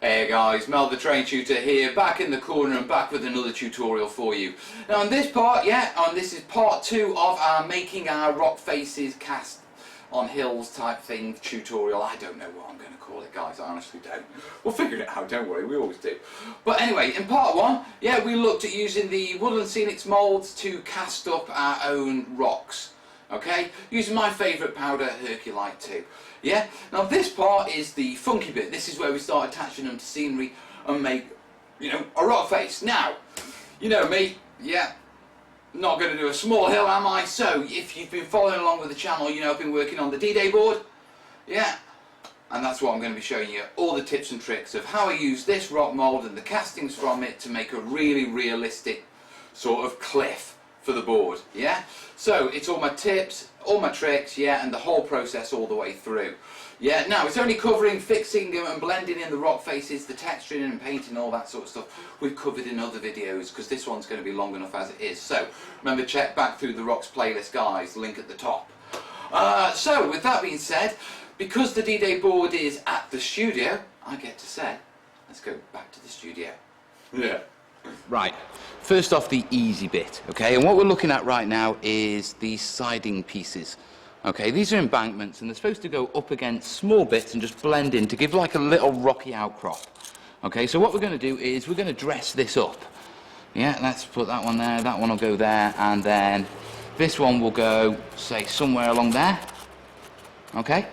Hey guys, Mel the Train Tutor here, back in the corner and back with another tutorial for you. Now on this part, this is part 2 of our making our rock faces cast on hills type thing tutorial. I don't know what I'm going to call it, guys, I honestly don't. We'll figure it out, don't worry, we always do. But anyway, in part 1, we looked at using the Woodland Scenics moulds to cast up our own rocks. Okay, using my favourite powder, Herculite 2. Now this part is the funky bit. This is where we start attaching them to scenery and make, a rock face. Now, you know me, not going to do a small hill, am I? So, if you've been following along with the channel, you know I've been working on the D-Day board. And that's what I'm going to be showing you, all the tips and tricks of how I use this rock mould and the castings from it to make a really realistic sort of cliff for the board, So it's all my tips, all my tricks, and the whole process all the way through. Now it's only covering fixing and blending in the rock faces, the texturing and painting, all that sort of stuff we've covered in other videos, because this one's going to be long enough as it is. So remember, check back through the rocks playlist, guys, link at the top. So with that being said, because the D-Day board is at the studio, I get to say, let's go back to the studio. Right, first off, the easy bit, okay, and what we're looking at right now is these siding pieces. Okay, these are embankments and they're supposed to go up against small bits and just blend in to give like a little rocky outcrop. Okay, so what we're going to do is we're going to dress this up. Let's put that one there, that one will go there, and then this one will go, say, somewhere along there. Okay?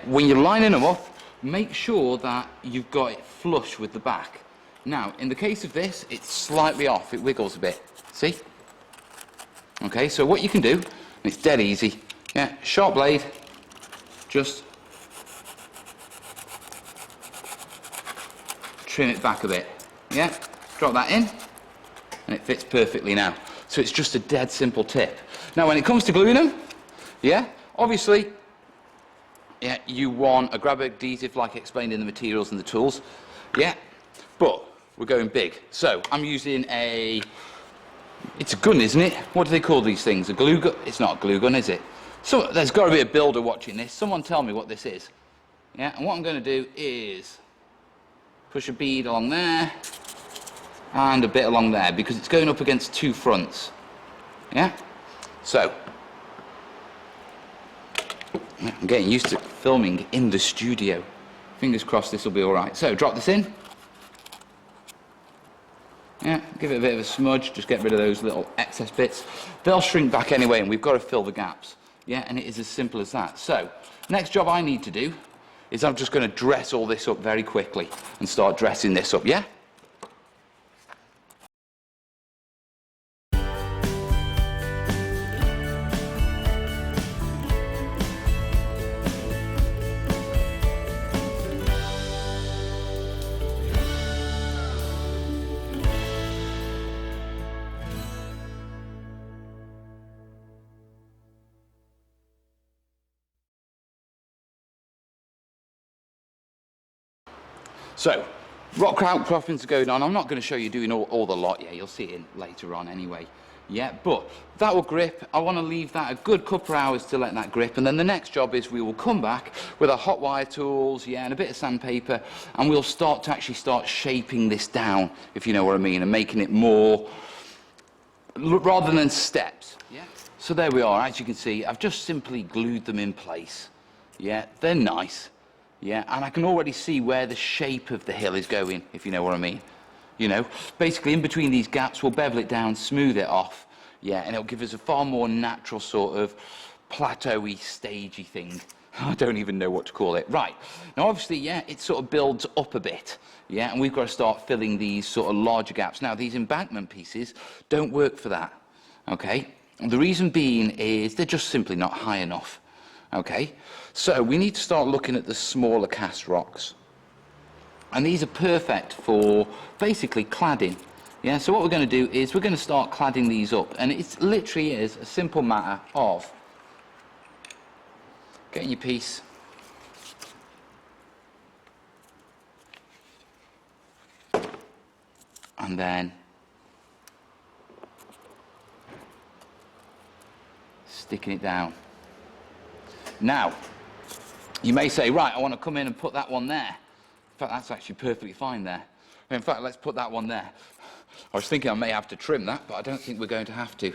When you're lining them up, make sure that you've got it flush with the back. Now, in the case of this, it's slightly off, it wiggles a bit, see? Okay, so what you can do, and it's dead easy, sharp blade, just trim it back a bit, drop that in, and it fits perfectly now. So it's just a dead simple tip. Now, when it comes to gluing them, obviously, you want a grab adhesive like explained in the materials and the tools, but we're going big. So I'm using it's a gun, isn't it? What do they call these things? A glue gun? It's not a glue gun, is it? So there's got to be a builder watching this. Someone tell me what this is. And what I'm going to do is push a bead along there and a bit along there because it's going up against two fronts. So I'm getting used to filming in the studio. Fingers crossed this will be all right. So drop this in. Give it a bit of a smudge, just get rid of those little excess bits. They'll shrink back anyway, and we've got to fill the gaps. And it is as simple as that. So, next job I need to do is I'm just going to dress all this up very quickly and start dressing this up, So, rock outcroppings are going on. I'm not going to show you doing all the lot, you'll see it later on anyway. But that will grip. I want to leave that a good couple of hours to let that grip, and then the next job is we will come back with our hot wire tools, and a bit of sandpaper, and we'll start shaping this down, if you know what I mean, and making it more, rather than steps. So there we are, as you can see, I've just simply glued them in place. They're nice. And I can already see where the shape of the hill is going, if you know what I mean. Basically in between these gaps, we'll bevel it down, smooth it off, and it'll give us a far more natural sort of plateau-y, stagey thing. I don't even know what to call it. Right, now obviously, it sort of builds up a bit, and we've got to start filling these sort of larger gaps. Now, these embankment pieces don't work for that, okay? And the reason being is they're just simply not high enough. Okay, so we need to start looking at the smaller cast rocks. And these are perfect for basically cladding. So what we're going to do is we're going to start cladding these up. And it literally is a simple matter of getting your piece, and then sticking it down. Now, you may say, right, I want to come in and put that one there. fact, that's actually perfectly fine there. In fact, let's put that one there. I was thinking I may have to trim that, but I don't think we're going to have to.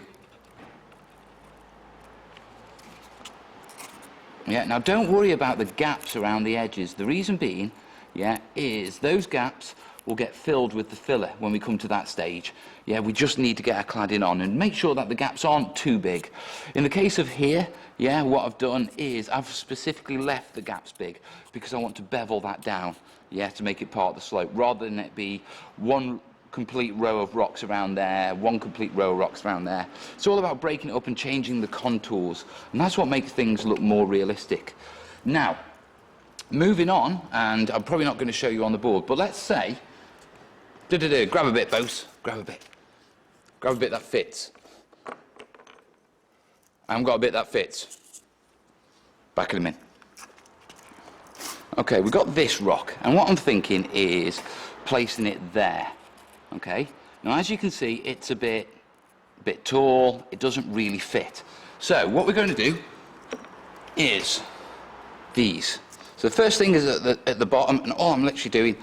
Yeah, now don't worry about the gaps around the edges. The reason being, yeah, is those gaps will get filled with the filler when we come to that stage. Yeah, we just need to get our cladding on and make sure that the gaps aren't too big. In the case of here, yeah, what I've done is I've specifically left the gaps big because I want to bevel that down, yeah, to make it part of the slope, rather than it be one complete row of rocks around there, one complete row of rocks around there. It's all about breaking it up and changing the contours, and that's what makes things look more realistic. Now, moving on, and I'm probably not going to show you on the board, but let's say, grab a bit, Bose, grab a bit. Grab a bit that fits. I haven't got a bit that fits. Back in a minute. Okay, we've got this rock, and what I'm thinking is placing it there. Okay, now as you can see, it's a bit tall, it doesn't really fit. So what we're going to do is these. So the first thing is at the bottom, and all I'm literally doing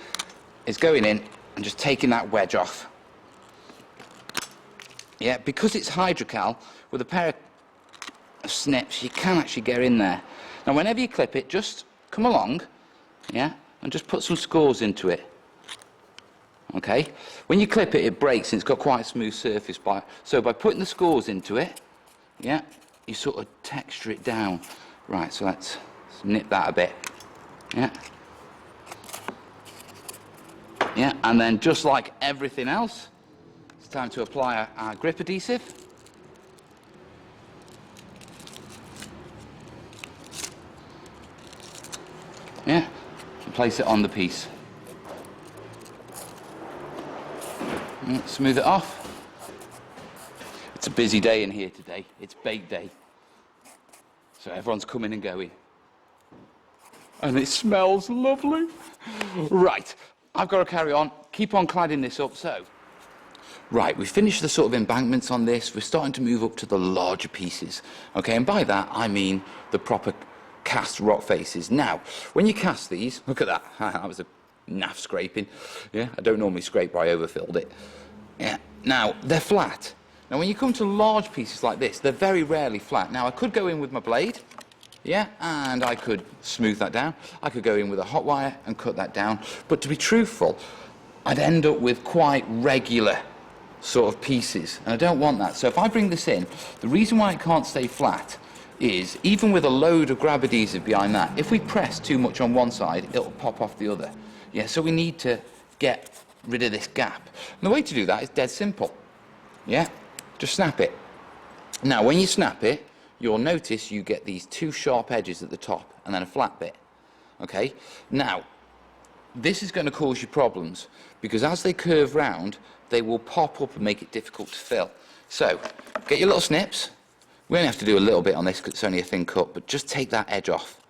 is going in and just taking that wedge off. Yeah, because it's hydrocal, with a pair of snips, you can actually get in there. Now whenever you clip it, just come along, yeah, and just put some scores into it. Okay, when you clip it, it breaks and it's got quite a smooth surface. So by putting the scores into it, yeah, you sort of texture it down. Right, so let's nip that a bit. Yeah. Yeah, and then just like everything else, it's time to apply our grip adhesive. Yeah, and place it on the piece. Smooth it off. It's a busy day in here today. It's bake day. So everyone's coming and going. And it smells lovely. Right, I've got to carry on. Keep on cladding this up, so. Right, we've finished the sort of embankments on this. We're starting to move up to the larger pieces. Okay, and by that, I mean the proper cast rock faces. Now, when you cast these, look at that. That was a naff scraping. Yeah, I don't normally scrape, but I overfilled it. Yeah, now they're flat. Now when you come to large pieces like this, they're very rarely flat. Now I could go in with my blade, yeah, and I could smooth that down. I could go in with a hot wire and cut that down, but to be truthful, I'd end up with quite regular sort of pieces, and I don't want that. So if I bring this in, the reason why it can't stay flat is, even with a load of grab adhesive behind that, if we press too much on one side, it'll pop off the other. Yeah, so we need to get rid of this gap. And the way to do that is dead simple. Yeah, just snap it. Now, when you snap it, you'll notice you get these two sharp edges at the top and then a flat bit. Okay, now, this is going to cause you problems because as they curve round, they will pop up and make it difficult to fill. So, get your little snips. We only have to do a little bit on this because it's only a thin cut, but just take that edge off.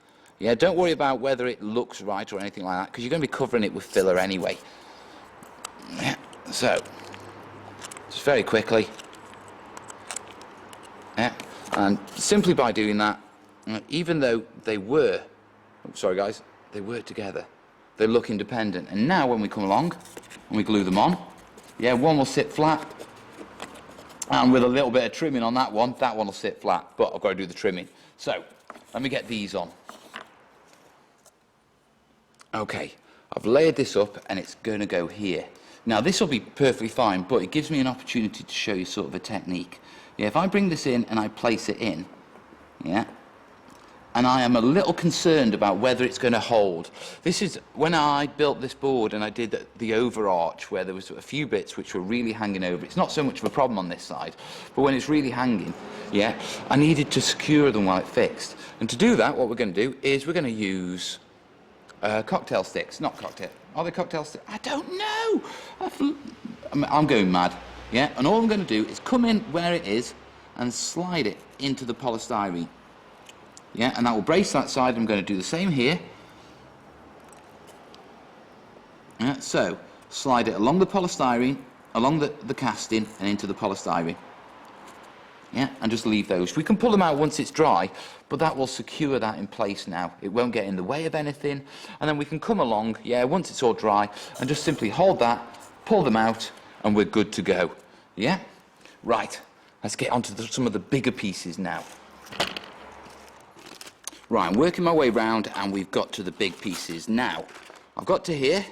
Yeah, don't worry about whether it looks right or anything like that, because you're going to be covering it with filler anyway. Yeah, so, just very quickly. Yeah, and simply by doing that, even though they were, sorry guys, they were together, they look independent. And now when we come along and we glue them on, yeah, one will sit flat, and with a little bit of trimming on that one will sit flat, but I've got to do the trimming. So, let me get these on. Okay, I've layered this up and it's going to go here. Now this will be perfectly fine, but it gives me an opportunity to show you sort of a technique. Yeah, if I bring this in and I place it in, yeah, and I am a little concerned about whether it's going to hold. This is when I built this board and I did the overarch where there was a few bits which were really hanging over. It's not so much of a problem on this side, but when it's really hanging, yeah, I needed to secure them while it fixed. And to do that, what we're going to do is we're going to use cocktail sticks. Not cocktail. Are they cocktail sticks? I don't know. I'm going mad. Yeah, and all I'm going to do is come in where it is and slide it into the polystyrene. Yeah, and that will brace that side. I'm going to do the same here. Yeah, so slide it along the polystyrene, along the casting, and into the polystyrene. Yeah, and just leave those. We can pull them out once it's dry, but that will secure that in place now. It won't get in the way of anything. And then we can come along, yeah, once it's all dry, and just simply hold that, pull them out, and we're good to go. Yeah? Right, let's get on to some of the bigger pieces now. Right, I'm working my way round, and we've got to the big pieces. Now, I've got to here.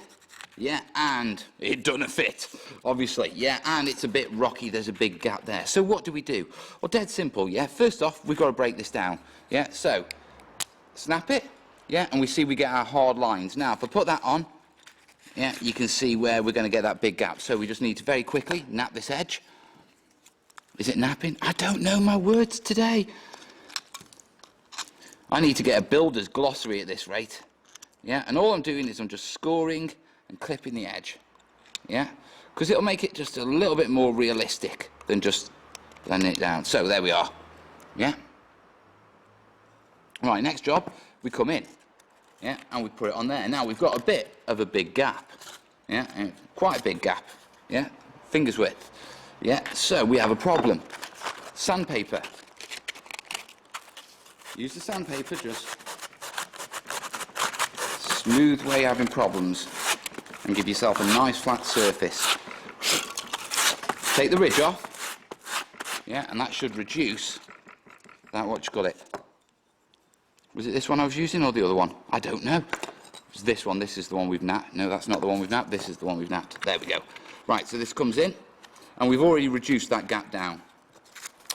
Yeah, and it doesn't fit, obviously. Yeah, and it's a bit rocky. There's a big gap there. So what do? Well, dead simple, yeah. First off, we've got to break this down. Yeah, so snap it. Yeah, and we see we get our hard lines. Now, if I put that on, yeah, you can see where we're going to get that big gap. So we just need to very quickly nap this edge. Is it napping? I don't know my words today. I need to get a builder's glossary at this rate. Yeah, and all I'm doing is I'm just scoring and clipping the edge, yeah, because it'll make it just a little bit more realistic than just laying it down. So there we are, yeah. Right, next job, we come in, yeah, and we put it on there. Now we've got a bit of a big gap, yeah, and quite a big gap, yeah, finger's width, yeah. So we have a problem. Sandpaper. Use the sandpaper, just smooth way having problems. And give yourself a nice flat surface. Take the ridge off, yeah, and that should reduce that, what you call it. Was it this one I was using or the other one? I don't know. It's this one. This is the one we've napped. No, that's not the one we've napped. This is the one we've napped. There we go. Right, so this comes in, and we've already reduced that gap down.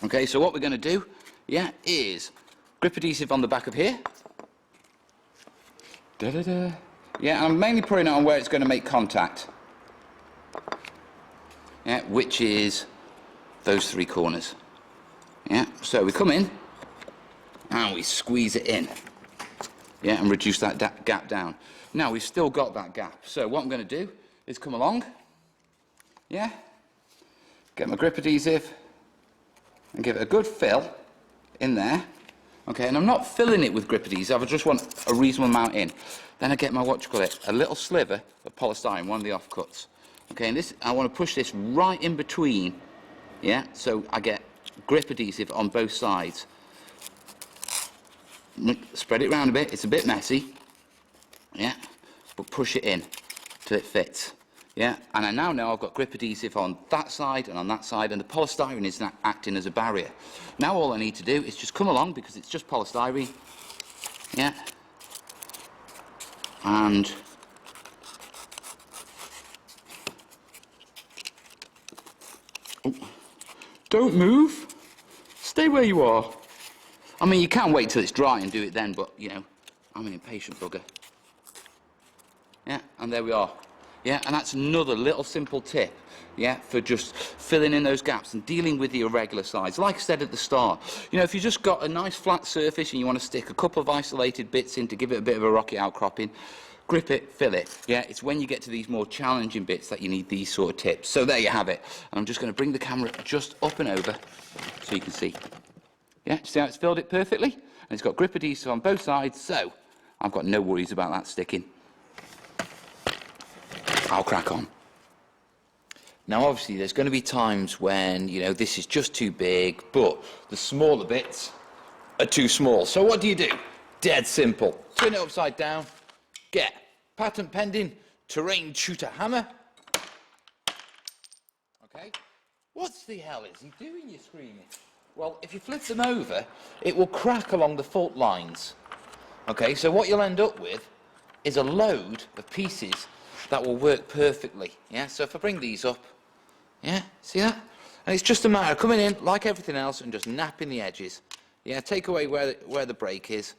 Okay, so what we're going to do, yeah, is grip adhesive on the back of here. Da-da-da. Yeah, I'm mainly putting it on where it's going to make contact. Yeah, which is those three corners. Yeah, so we come in and we squeeze it in. Yeah, and reduce that gap down. Now we've still got that gap. So what I'm going to do is come along. Yeah, get my grip adhesive and give it a good fill in there. Okay, and I'm not filling it with grip adhesive. I just want a reasonable amount in. Then I get my, what you call it, a little sliver of polystyrene, one of the offcuts. Okay, and this, I want to push this right in between, yeah, so I get grip adhesive on both sides. Spread it around a bit, it's a bit messy, yeah, but push it in till it fits, yeah, and I now know I've got grip adhesive on that side and on that side, and the polystyrene is acting as a barrier. Now all I need to do is just come along, because it's just polystyrene, yeah, and don't move, stay where you are. I mean, you can wait till it's dry and do it then, but you know, I'm an impatient bugger. Yeah, and there we are. Yeah, and that's another little simple tip, yeah, for just filling in those gaps and dealing with the irregular sides. Like I said at the start, you know, if you just got a nice flat surface and you want to stick a couple of isolated bits in to give it a bit of a rocky outcropping, grip it, fill it. Yeah, it's when you get to these more challenging bits that you need these sort of tips. So there you have it. And I'm just going to bring the camera just up and over so you can see. Yeah, see how it's filled it perfectly? And it's got grip adhesive on both sides, so I've got no worries about that sticking. I'll crack on. Now obviously there's going to be times when, you know, this is just too big, but the smaller bits are too small. So what do? Dead simple. Turn it upside down, get patent pending terrain tutor hammer. Okay, what the hell is he doing, you screaming? Well, if you flip them over, it will crack along the fault lines. Okay, so what you'll end up with is a load of pieces that will work perfectly. Yeah, so if I bring these up, yeah, see that? And it's just a matter of coming in like everything else and just napping the edges. Yeah, take away where the break is.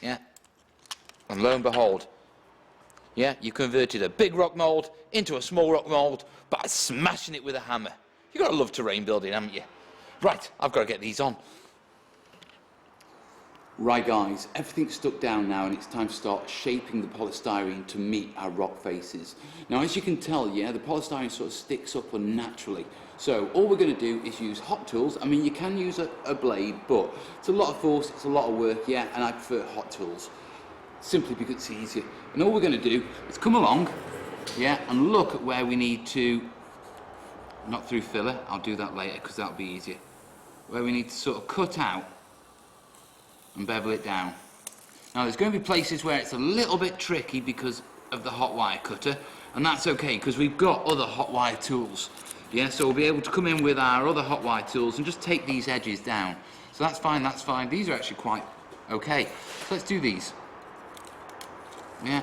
Yeah, and lo and behold, yeah, you converted a big rock mould into a small rock mould by smashing it with a hammer. You've got to love terrain building, haven't you? Right, I've got to get these on. Right guys, everything's stuck down now and it's time to start shaping the polystyrene to meet our rock faces. Now as you can tell, yeah, the polystyrene sort of sticks up unnaturally. So all we're going to do is use hot tools. I mean, you can use a blade, but it's a lot of force, it's a lot of work, yeah, and I prefer hot tools. Simply because it's easier. And all we're going to do is come along, yeah, and look at where we need to, not through filler, I'll do that later because that'll be easier. where we need to sort of cut out and bevel it down. Now there's going to be places where it's a little bit tricky because of the hot wire cutter, and that's okay because we've got other hot wire tools. Yeah, so we'll be able to come in with our other hot wire tools and just take these edges down. So that's fine, that's fine. These are actually quite okay. So let's do these. Yeah.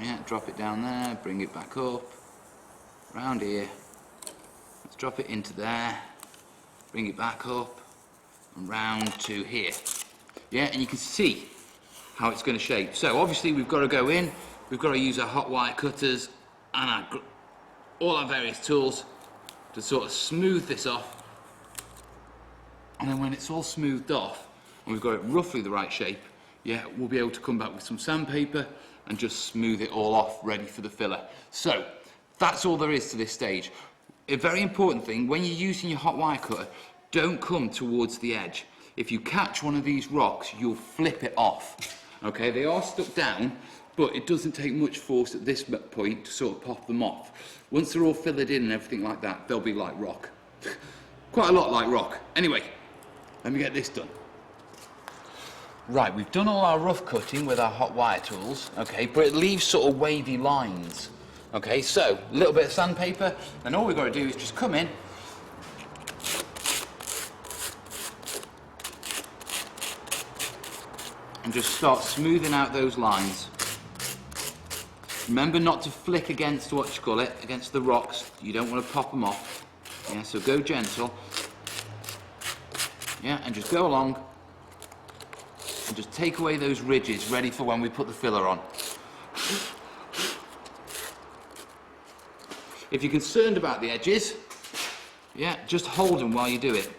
Yeah, drop it down there, bring it back up, round here. Let's drop it into there, bring it back up and round to here. Yeah, and you can see how it's going to shape. So obviously we've got to go in, we've got to use our hot wire cutters and all our various tools to sort of smooth this off. And then when it's all smoothed off and we've got it roughly the right shape, yeah, we'll be able to come back with some sandpaper and just smooth it all off, ready for the filler. So that's all there is to this stage. A very important thing, when you're using your hot wire cutter, don't come towards the edge. If you catch one of these rocks, you'll flip it off. Okay, they are stuck down, but it doesn't take much force at this point to sort of pop them off. Once they're all fillered in and everything like that, they'll be like rock. Quite a lot like rock. Anyway, let me get this done. Right, we've done all our rough cutting with our hot wire tools, okay, but it leaves sort of wavy lines. Okay, so a little bit of sandpaper, and all we've got to do is just come in and just start smoothing out those lines. Remember not to flick against, what you call it, against the rocks. You don't want to pop them off. Yeah, so go gentle. Yeah, and just go along and just take away those ridges ready for when we put the filler on. If you're concerned about the edges, yeah, just hold them while you do it.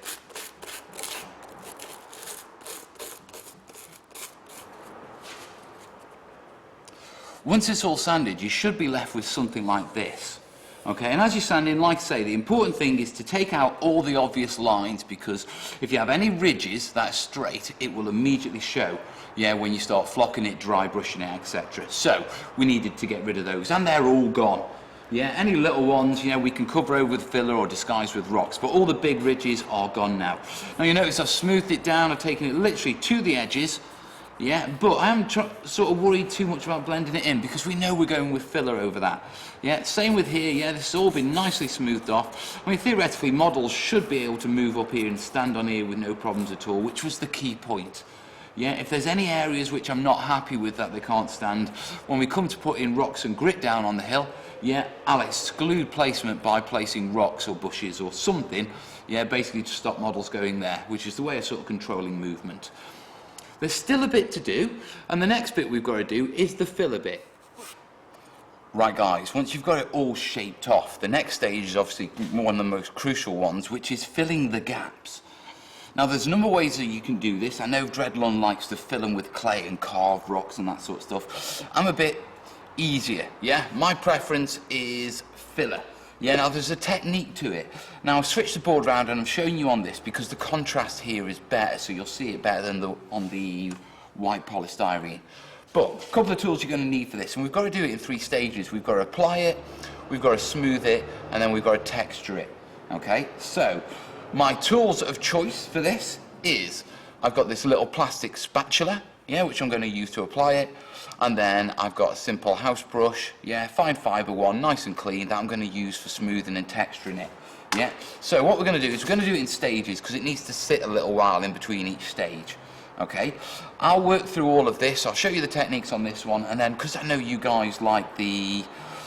Once it's all sanded, you should be left with something like this. Okay, and as you're sanding, like I say, the important thing is to take out all the obvious lines, because if you have any ridges that are straight, it will immediately show, yeah, when you start flocking it, dry brushing it, etc. So we needed to get rid of those, and they're all gone. Yeah, any little ones, you know, we can cover over with filler or disguise with rocks, but all the big ridges are gone now. Now you notice I've smoothed it down, I've taken it literally to the edges. Yeah, but I am sort of worried too much about blending it in, because we know we're going with filler over that. Yeah, same with here. Yeah, this has all been nicely smoothed off. I mean, theoretically, models should be able to move up here and stand on here with no problems at all, which was the key point. Yeah, if there's any areas which I'm not happy with that they can't stand, when we come to put in rocks and grit down on the hill, yeah, I'll exclude placement by placing rocks or bushes or something, yeah, basically to stop models going there, which is the way of sort of controlling movement. There's still a bit to do, and the next bit we've got to do is the filler bit. Right guys, once you've got it all shaped off, the next stage is obviously one of the most crucial ones, which is filling the gaps. Now there's a number of ways that you can do this. I know Dreadlon likes to fill them with clay and carved rocks and that sort of stuff. I'm a bit easier, yeah? My preference is filler. Yeah, now there's a technique to it. Now I've switched the board around and I'm showing you on this because the contrast here is better, so you'll see it better than on the white polystyrene. But a couple of tools you're going to need for this, and we've got to do it in 3 stages. We've got to apply it, we've got to smooth it, and then we've got to texture it. Okay, so my tools of choice for this is, I've got this little plastic spatula, yeah, which I'm going to use to apply it. And then I've got a simple house brush, yeah, fine fibre one, nice and clean, that I'm going to use for smoothing and texturing it. Yeah. So what we're going to do is we're going to do it in stages, because it needs to sit a little while in between each stage. Okay. I'll work through all of this. I'll show you the techniques on this one, and then because I know you guys like the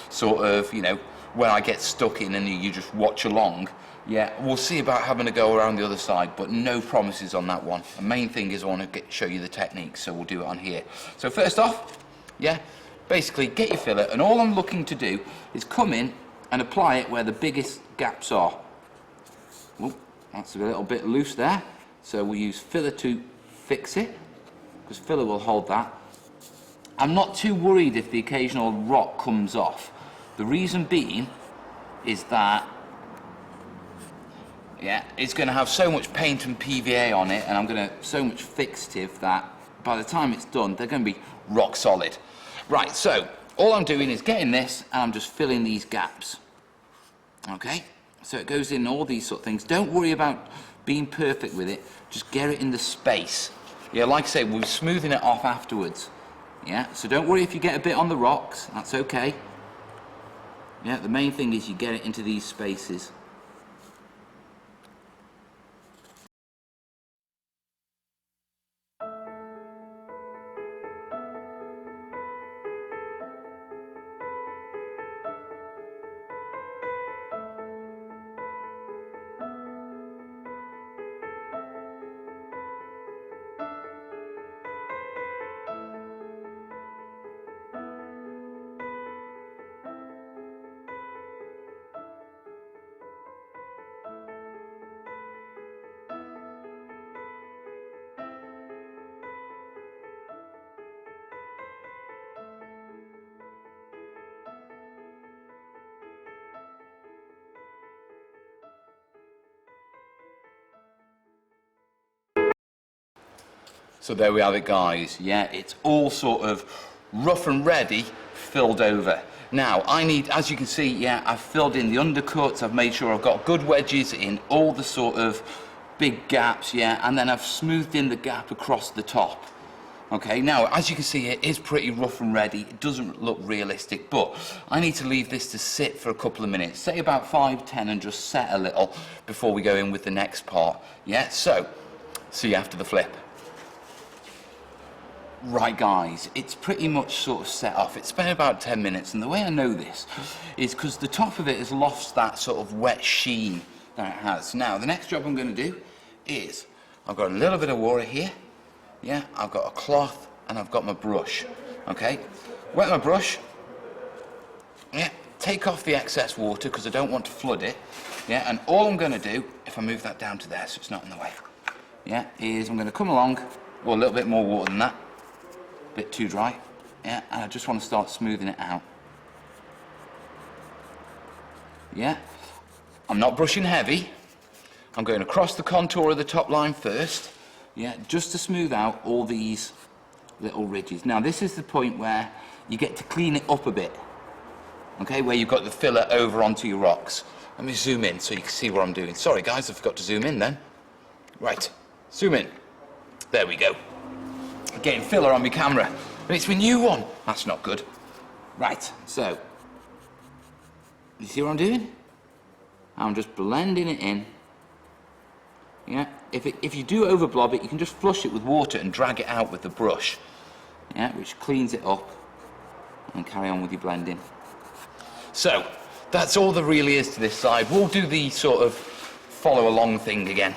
sort of, you know, when I get stuck in and you just watch along. Yeah, we'll see about having to go around the other side, but no promises on that one. The main thing is I want to show you the techniques, so we'll do it on here. So first off, yeah, basically get your filler, and all I'm looking to do is come in and apply it where the biggest gaps are. Oh, that's a little bit loose there, so we'll use filler to fix it, because filler will hold that. I'm not too worried if the occasional rock comes off. The reason being is that, yeah, it's going to have so much paint and PVA on it, and I'm going to so much fixative that by the time it's done, they're going to be rock solid. Right, so all I'm doing is getting this, and I'm just filling these gaps. Okay, so it goes in all these sort of things. Don't worry about being perfect with it, just get it in the space. Yeah, like I say, we're smoothing it off afterwards. Yeah, so don't worry if you get a bit on the rocks, that's okay. Yeah, the main thing is you get it into these spaces. So there we have it, guys. Yeah, it's all sort of rough and ready, filled over. Now, I need, as you can see, yeah, I've filled in the undercuts, I've made sure I've got good wedges in all the sort of big gaps, yeah, and then I've smoothed in the gap across the top. Okay, now, as you can see, it is pretty rough and ready. It doesn't look realistic, but I need to leave this to sit for a couple of minutes, say about 5-10, and just set a little before we go in with the next part. Yeah, so, see you after the flip. Right, guys, it's pretty much sort of set off. It's been about 10 minutes, and the way I know this is because the top of it has lost that sort of wet sheen that it has. Now, the next job I'm going to do is, I've got a little bit of water here, yeah, I've got a cloth, and I've got my brush, okay? Wet my brush, yeah, take off the excess water because I don't want to flood it, yeah, and all I'm going to do, if I move that down to there so it's not in the way, yeah, is I'm going to come along, well, a little bit more water than that, bit too dry, yeah, and I just want to start smoothing it out. Yeah, I'm not brushing heavy, I'm going across the contour of the top line first, yeah, just to smooth out all these little ridges. Now this is the point where you get to clean it up a bit, okay, where you've got the filler over onto your rocks. Let me zoom in so you can see what I'm doing. Sorry guys, I forgot to zoom in then. Right, zoom in, there we go. Getting filler on my camera, and it's my new one. That's not good. Right, so, you see what I'm doing? I'm just blending it in. Yeah, if you do over blob it, you can just flush it with water and drag it out with the brush. Yeah, which cleans it up, and carry on with your blending. So, that's all there really is to this side. We'll do the sort of follow along thing again.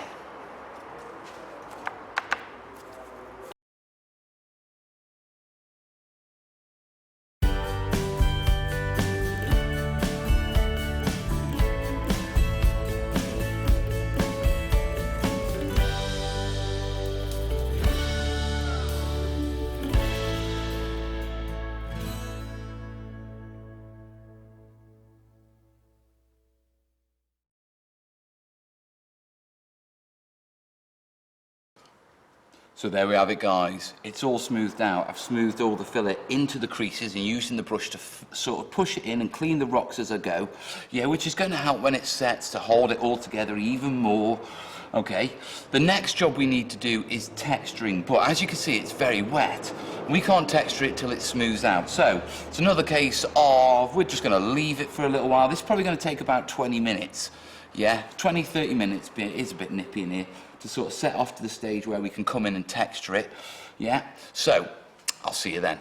So there we have it, guys. It's all smoothed out. I've smoothed all the filler into the creases and using the brush to sort of push it in and clean the rocks as I go. Yeah, which is going to help when it sets to hold it all together even more. Okay, the next job we need to do is texturing, but as you can see, it's very wet. We can't texture it till it smooths out. So it's another case of we're just going to leave it for a little while. This is probably going to take about 20 minutes. Yeah, 20-30 minutes. It is a bit nippy in here to sort of set off to the stage where we can come in and texture it. Yeah, so I'll see you then.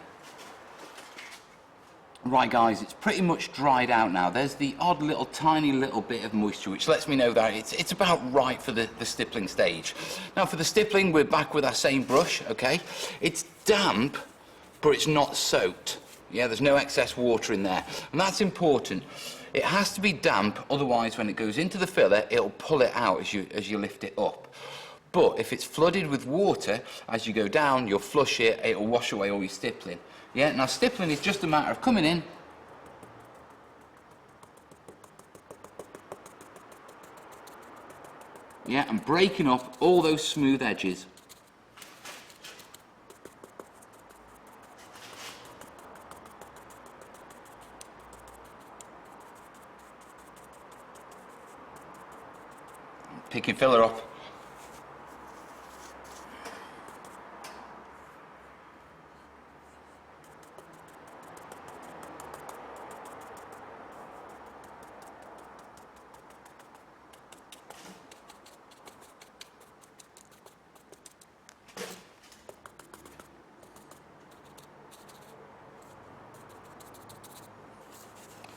Right guys, it's pretty much dried out now. There's the odd little tiny little bit of moisture which lets me know that it's about right for the stippling stage. Now for the stippling, we're back with our same brush, okay? It's damp, but it's not soaked. Yeah, there's no excess water in there, and that's important. It has to be damp, otherwise when it goes into the filler, it'll pull it out as you lift it up. But if it's flooded with water, as you go down, you'll flush it, it'll wash away all your stippling. Yeah, now stippling is just a matter of coming in, yeah, and breaking up all those smooth edges. Picking filler up.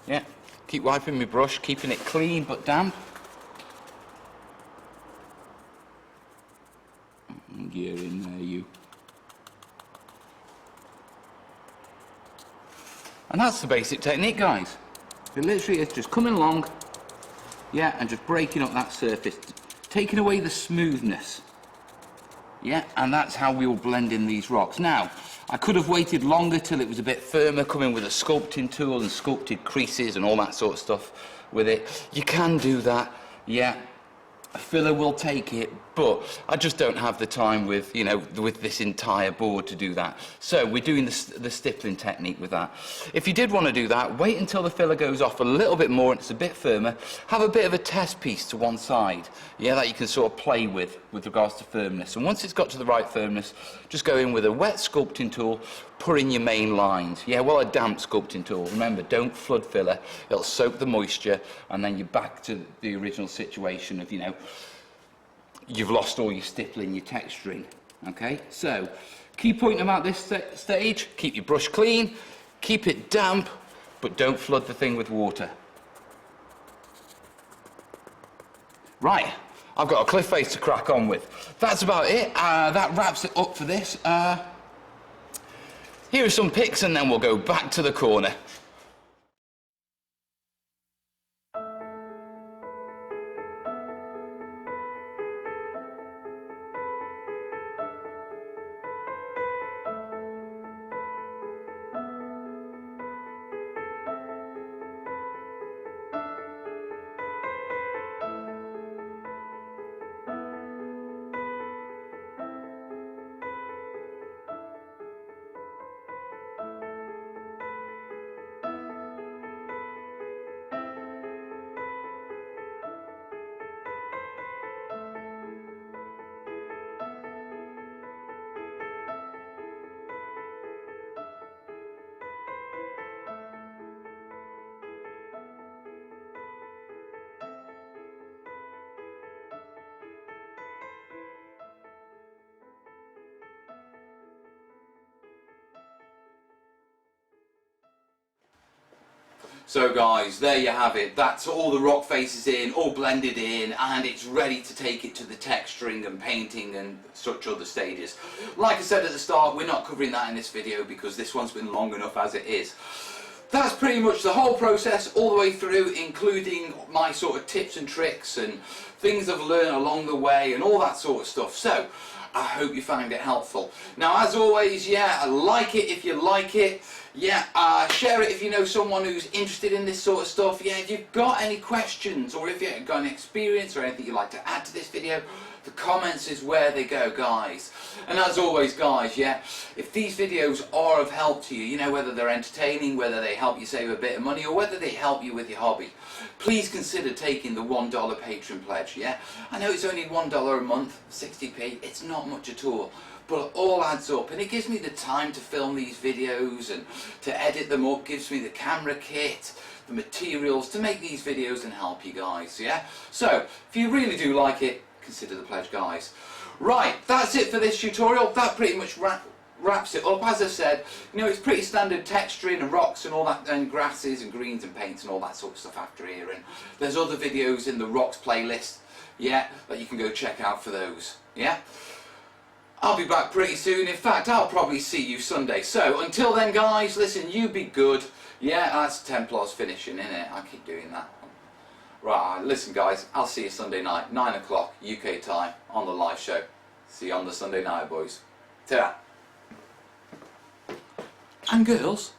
Yeah, keep wiping my brush, keeping it clean but damp. Get in there, you. And that's the basic technique, guys. It literally is just coming along, yeah, and just breaking up that surface, taking away the smoothness. Yeah, and that's how we will blend in these rocks. Now, I could have waited longer till it was a bit firmer, coming with a sculpting tool and sculpted creases and all that sort of stuff with it. You can do that, yeah. A filler will take it, but I just don't have the time with, you know, with this entire board to do that. So we're doing the stippling technique with that. If you did want to do that, wait until the filler goes off a little bit more and it's a bit firmer. Have a bit of a test piece to one side, yeah, that you can sort of play with regards to firmness. And once it's got to the right firmness, just go in with a wet sculpting tool, put in your main lines. Yeah, well, a damp sculpting tool. Remember, don't flood filler. It'll soak the moisture, and then you're back to the original situation of, you know, you've lost all your stippling, your texturing. Okay, so key point about this stage: keep your brush clean, keep it damp, but don't flood the thing with water. Right, I've got a cliff face to crack on with. That's about it. That wraps it up for this. Here are some pics, and then we'll go back to the corner. So guys, there you have it. That's all the rock faces in, all blended in, and it's ready to take it to the texturing and painting and such other stages. Like I said at the start, we're not covering that in this video because this one's been long enough as it is. That's pretty much the whole process all the way through, including my sort of tips and tricks and things I've learned along the way and all that sort of stuff. So I hope you found it helpful. Now, as always, yeah, like it if you like it. Yeah, share it if you know someone who's interested in this sort of stuff. Yeah, if you've got any questions or if you've got an experience or anything you'd like to add to this video, the comments is where they go, guys. And as always, guys, yeah, if these videos are of help to you, you know, whether they're entertaining, whether they help you save a bit of money, or whether they help you with your hobby, please consider taking the $1 patron pledge, yeah? I know it's only $1 a month, 60p, it's not much at all, but it all adds up, and it gives me the time to film these videos and to edit them up, gives me the camera kit, the materials to make these videos and help you guys, yeah? So, if you really do like it, consider the pledge, guys. Right, that's it for this tutorial. That pretty much wraps it up. As I said, you know, it's pretty standard texturing and rocks and all that, and grasses and greens and paints and all that sort of stuff after here. And there's other videos in the rocks playlist, yeah, that you can go check out for those, yeah? I'll be back pretty soon. In fact, I'll probably see you Sunday. So, until then, guys, listen, you be good. Yeah, that's Templars finishing, innit? I keep doing that. Right, listen, guys, I'll see you Sunday night, 9 o'clock UK time on the live show. See you on the Sunday night, boys. Ta-ra. And girls.